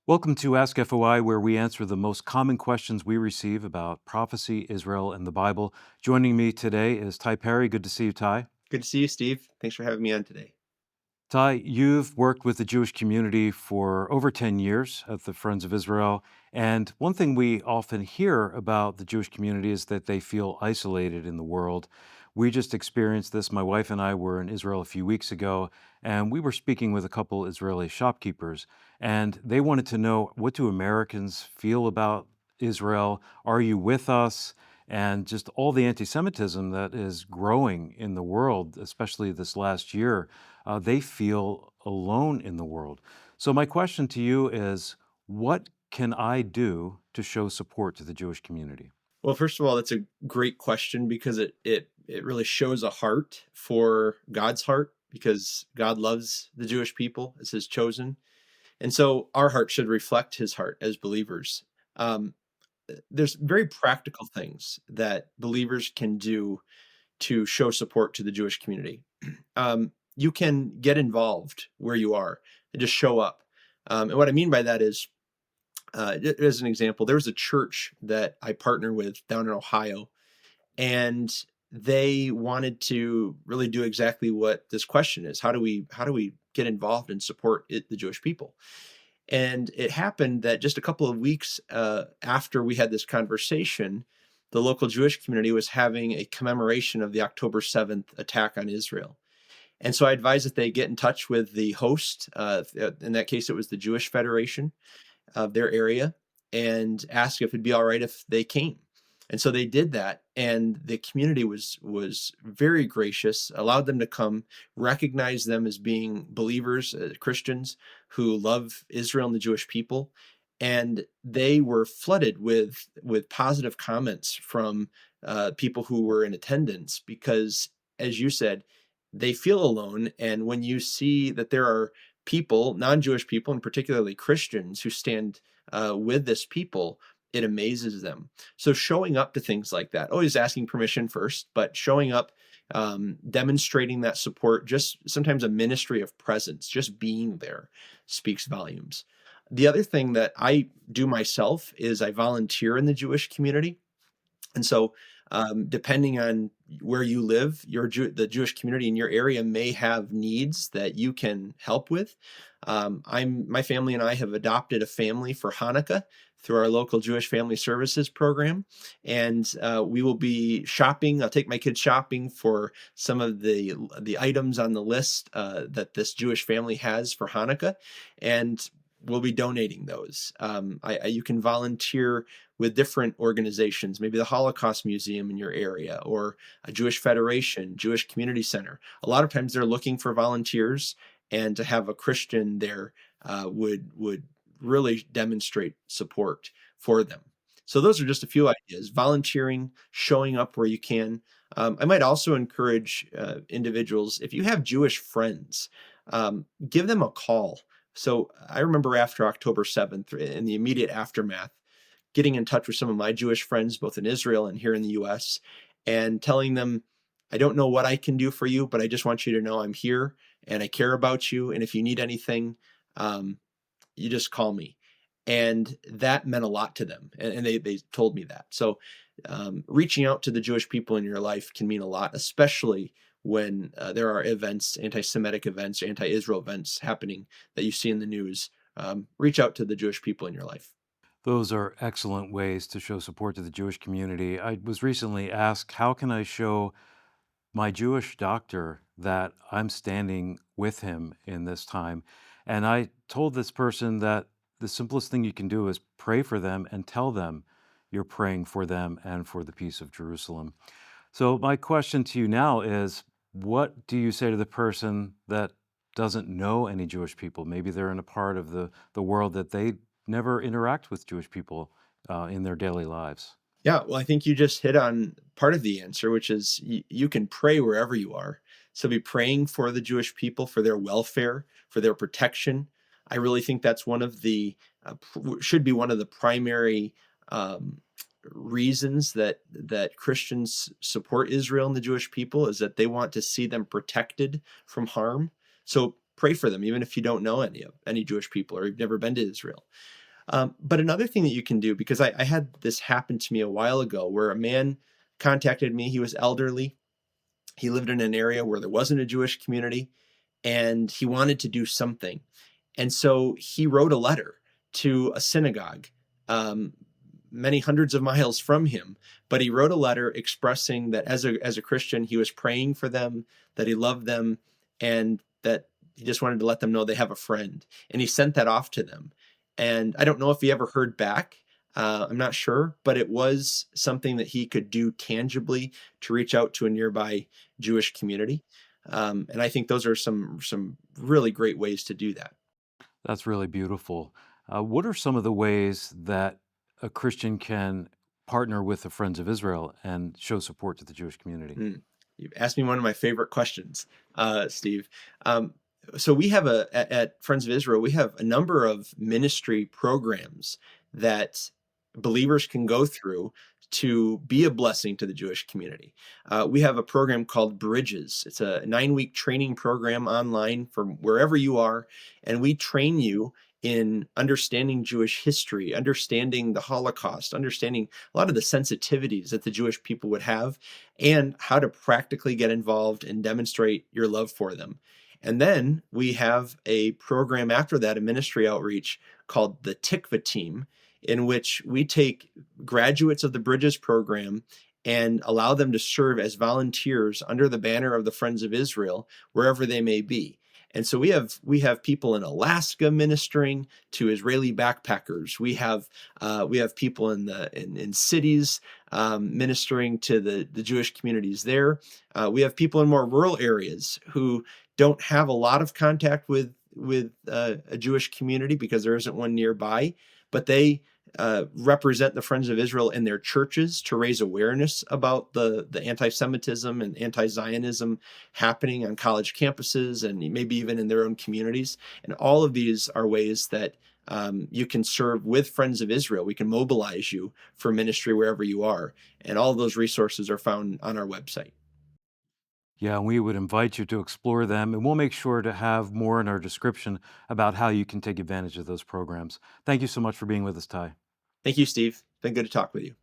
Welcome to AskFOI, where we answer the most common questions we receive about prophecy, Israel, and the Bible. Joining me today is Ty Perry. Good to see you, Ty. Good to see you, Steve. Thanks for having me on today. Ty, you've worked with the Jewish community for over 10 years at the Friends of Israel. And one thing we often hear about the Jewish community is that they feel isolated in the world. We just experienced this. My wife and I were in Israel a few weeks ago, and we were speaking with a couple Israeli shopkeepers, and they wanted to know, what do Americans feel about Israel? Are you with us? And just all the anti Semitism that is growing in the world, especially this last year, they feel alone in the world. So, my question to you is, what can I do to show support to the Jewish community? Well, first of all, that's a great question because it really shows a heart for God's heart because God loves the Jewish people as His chosen, and so our heart should reflect His heart as believers. Um, there's very practical things that believers can do to show support to the Jewish community. You can get involved where you are and just show up. And what I mean by that is as an example, there was a church that I partner with down in Ohio, and they wanted to really do exactly what this question is: how do we get involved and support the Jewish people? And it happened that just a couple of weeks after we had this conversation, the local Jewish community was having a commemoration of the October 7th attack on Israel. And so I advised that they get in touch with the host. In that case, it was the Jewish Federation of their area, and asked if it'd be all right if they came. And so they did that, and the community was very gracious, allowed them to come, recognized them as being believers, Christians who love Israel and the Jewish people, and they were flooded with positive comments from people who were in attendance because, as you said, they feel alone, and when you see that there are people, non-Jewish people, and particularly Christians, who stand with this people, it amazes them. So showing up to things like that, always asking permission first, but showing up, demonstrating that support, just sometimes a ministry of presence, just being there speaks volumes. The other thing that I do myself is I volunteer in the Jewish community. And so, depending on where you live, the Jewish community in your area may have needs that you can help with. My family and I have adopted a family for Hanukkah through our local Jewish Family Services program, and we will be shopping. I'll take my kids shopping for some of the items on the list that this Jewish family has for Hanukkah, and we'll be donating those. You can volunteer with different organizations, maybe the Holocaust Museum in your area or a Jewish Federation, Jewish Community Center. A lot of times they're looking for volunteers, and to have a Christian there would really demonstrate support for them. So those are just a few ideas: volunteering, showing up where you can. I might also encourage individuals, if you have Jewish friends, give them a call. So I remember after October 7th, in the immediate aftermath, getting in touch with some of my Jewish friends, both in Israel and here in the US, and telling them, I don't know what I can do for you, but I just want you to know I'm here and I care about you. And if you need anything, um, you just call me. And that meant a lot to them. And they told me that. So reaching out to the Jewish people in your life can mean a lot, especially when there are events, anti Semitic events, anti Israel events happening that you see in the news. Reach out to the Jewish people in your life. Those are excellent ways to show support to the Jewish community. I was recently asked, how can I show my Jewish doctor that I'm standing with him in this time? And I told this person that the simplest thing you can do is pray for them and tell them you're praying for them and for the peace of Jerusalem. So, my question to you now is, what do you say to the person that doesn't know any Jewish people? Maybe they're in a part of the world that they never interact with Jewish people in their daily lives. Yeah, well, I think you just hit on part of the answer, which is you can pray wherever you are. So be praying for the Jewish people, for their welfare, for their protection. I really think that's one of the should be one of the primary um, reasons that Christians support Israel and the Jewish people, is that they want to see them protected from harm. So pray for them, even if you don't know any Jewish people or you've never been to Israel. But another thing that you can do, because I had this happen to me a while ago where a man contacted me. He was elderly. He lived in an area where there wasn't a Jewish community, and he wanted to do something. And so he wrote a letter to a synagogue, um, many hundreds of miles from him. But he wrote a letter expressing that as a Christian, he was praying for them, that he loved them, and that he just wanted to let them know they have a friend. And he sent that off to them. And I don't know if he ever heard back. I'm not sure, but it was something that he could do tangibly to reach out to a nearby Jewish community. And I think those are some really great ways to do that. That's really beautiful. What are some of the ways that a Christian can partner with the Friends of Israel and show support to the Jewish community? Mm. You've asked me one of my favorite questions, Steve. Um, so we have at Friends of Israel, we have a number of ministry programs that believers can go through to be a blessing to the Jewish community. We have a program called Bridges. It's a 9-week training program online from wherever you are, and we train you in understanding Jewish history, understanding the Holocaust, understanding a lot of the sensitivities that the Jewish people would have, and how to practically get involved and demonstrate your love for them. And then we have a program after that, a ministry outreach called the Tikva Team, in which we take graduates of the Bridges program and allow them to serve as volunteers under the banner of the Friends of Israel, wherever they may be. And so we have people in Alaska ministering to Israeli backpackers. We have people in cities ministering to the Jewish communities there. We have people in more rural areas who don't have a lot of contact with a Jewish community because there isn't one nearby, but they represent the Friends of Israel in their churches to raise awareness about the anti-Semitism and anti-Zionism happening on college campuses and maybe even in their own communities. And all of these are ways that you can serve with Friends of Israel. We can mobilize you for ministry wherever you are. And all of those resources are found on our website. Yeah, and we would invite you to explore them, and we'll make sure to have more in our description about how you can take advantage of those programs. Thank you so much for being with us, Ty. Thank you, Steve. It's been good to talk with you.